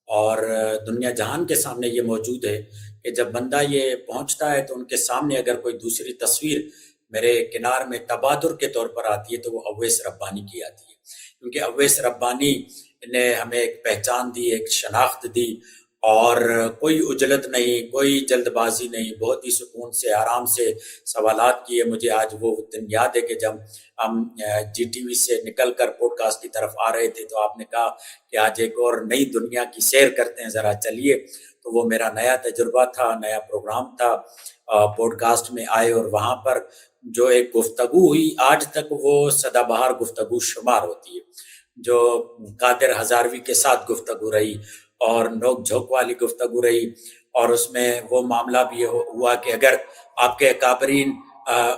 اور دنیا جہان کے سامنے یہ موجود ہے کہ جب بندہ یہ پہنچتا ہے تو ان کے سامنے اگر کوئی دوسری تصویر میرے کنار میں تبادر کے طور پر آتی ہے تو وہ اویس ربانی کی آتی ہے، کیونکہ اویس ربانی نے ہمیں ایک پہچان دی، ایک شناخت دی، اور کوئی عجلت نہیں، کوئی جلد بازی نہیں، بہت ہی سکون سے آرام سے سوالات کیے۔ مجھے آج وہ دن یاد ہے کہ جب ہم جی ٹی وی سے نکل کر پوڈ کاسٹ کی طرف آ رہے تھے تو آپ نے کہا کہ آج ایک اور نئی دنیا کی سیر کرتے ہیں، ذرا چلیے۔ تو وہ میرا نیا تجربہ تھا، نیا پروگرام تھا، پوڈ کاسٹ میں آئے اور وہاں پر جو ایک گفتگو ہوئی آج تک وہ سدا بہار گفتگو شمار ہوتی ہے، جو قادر ہزاروی کے ساتھ گفتگو رہی اور نوک جھوک والی گفتگو رہی، اور اس میں وہ معاملہ بھی ہوا کہ اگر آپ کے اکابرین،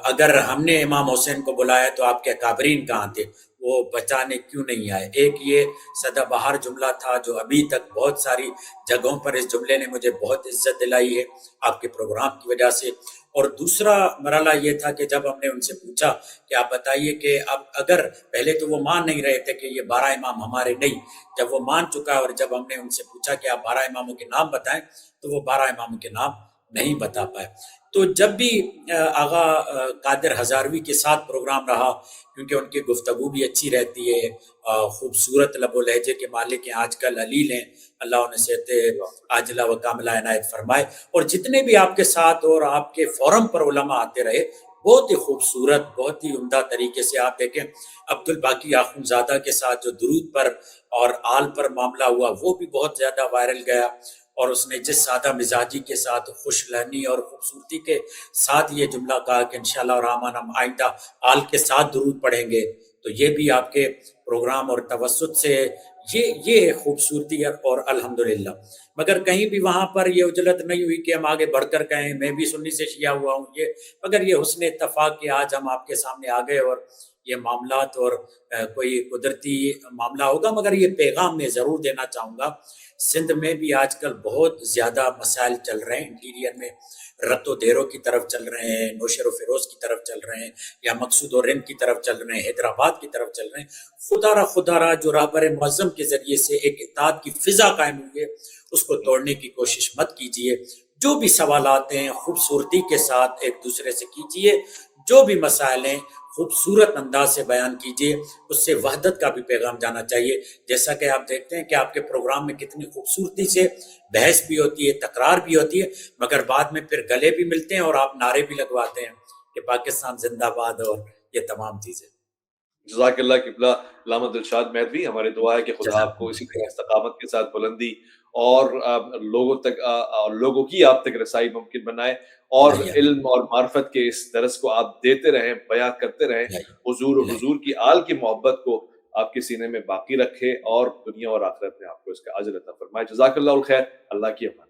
اگر ہم نے امام حسین کو بلایا تو آپ کے اکابرین کہاں تھے، وہ بچانے کیوں نہیں آئے۔ ایک یہ سدا بہار جملہ تھا جو ابھی تک بہت ساری جگہوں پر اس جملے نے مجھے بہت عزت دلائی ہے آپ کے پروگرام کی وجہ سے۔ اور دوسرا مرحلہ یہ تھا کہ جب ہم نے ان سے پوچھا کہ آپ بتائیے کہ اب اگر پہلے تو وہ مان نہیں رہے تھے کہ یہ 12 امام ہمارے نہیں، جب وہ مان چکا اور جب ہم نے ان سے پوچھا کہ آپ 12 اماموں کے نام بتائیں تو وہ 12 اماموں کے نام نہیں بتا پائے۔ تو جب بھی آغا قادر ہزاروی کے ساتھ پروگرام رہا، کیونکہ ان کی گفتگو بھی اچھی رہتی ہے، خوبصورت لب و لہجے کے مالک ہیں، آج کل علیل ہیں، اللہ انہیں صحت عاجلہ و کاملہ عنایت فرمائے، اور جتنے بھی آپ کے ساتھ اور آپ کے فورم پر علماء آتے رہے، بہت ہی خوبصورت، بہت ہی عمدہ طریقے سے۔ آپ دیکھیں عبد الباقی آخونزادہ کے ساتھ جو درود پر اور آل پر معاملہ ہوا وہ بھی بہت زیادہ وائرل گیا، اور اس نے جس سادہ مزاجی کے ساتھ، خوش لہنی اور خوبصورتی کے ساتھ یہ جملہ کہا کہ انشاءاللہ الرحمن ہم آئندہ آل کے ساتھ درود پڑھیں گے، تو یہ بھی آپ کے پروگرام اور توسط سے یہ خوبصورتی ہے، اور الحمدللہ۔ مگر کہیں بھی وہاں پر یہ اجلت نہیں ہوئی کہ ہم آگے بڑھ کر کہیں میں بھی سنی سے شیعہ ہوا ہوں، مگر یہ حسن اتفاق کہ آج ہم آپ کے سامنے آ گئے، اور یہ معاملات اور کوئی قدرتی معاملہ ہوگا، مگر یہ پیغام میں ضرور دینا چاہوں گا۔ سندھ میں بھی آج کل بہت زیادہ مسائل چل رہے ہیں، انٹیریئر میں رت و دیرو کی طرف چل رہے ہیں، نوشر و فیروز کی طرف چل رہے ہیں، یا مقصود و رند کی طرف چل رہے ہیں، حیدرآباد کی طرف چل رہے ہیں۔ خدا را جو رہبر معظم کے ذریعے سے ایک اتحاد کی فضا قائم ہوئی ہے، اس کو توڑنے کی کوشش مت کیجیے۔ جو بھی سوالات ہیں خوبصورتی کے ساتھ ایک دوسرے سے کیجیے، جو بھی مسائل ہیں خوبصورت انداز سے بیان کیجیے، اس سے وحدت کا بھی پیغام جانا چاہیے۔ جیسا کہ آپ دیکھتے ہیں کہ آپ کے پروگرام میں کتنی خوبصورتی سے بحث بھی ہوتی ہے، تکرار بھی ہوتی ہے، مگر بعد میں پھر گلے بھی ملتے ہیں اور آپ نعرے بھی لگواتے ہیں کہ پاکستان زندہ باد اور یہ تمام چیزیں۔ جزاک اللہ قبلہ علامہ دلشاد مہدوی، ہماری دعا ہے کہ خدا آپ جزاکم کو اللہ اسی طرح خیر۔ استقامت کے ساتھ بلندی اور لوگوں تک لوگوں کی آپ تک رسائی ممکن بنائے، اور اللہ علم اور معرفت کے اس درس کو آپ دیتے رہیں، بیان کرتے رہیں، حضور اللہ حضور کی آل کی محبت کو آپ کے سینے میں باقی رکھے، اور دنیا اور آخرت میں آپ کو اس کا اجر عطا فرمائے۔ جزاک اللہ الخیر، اللہ کی امان۔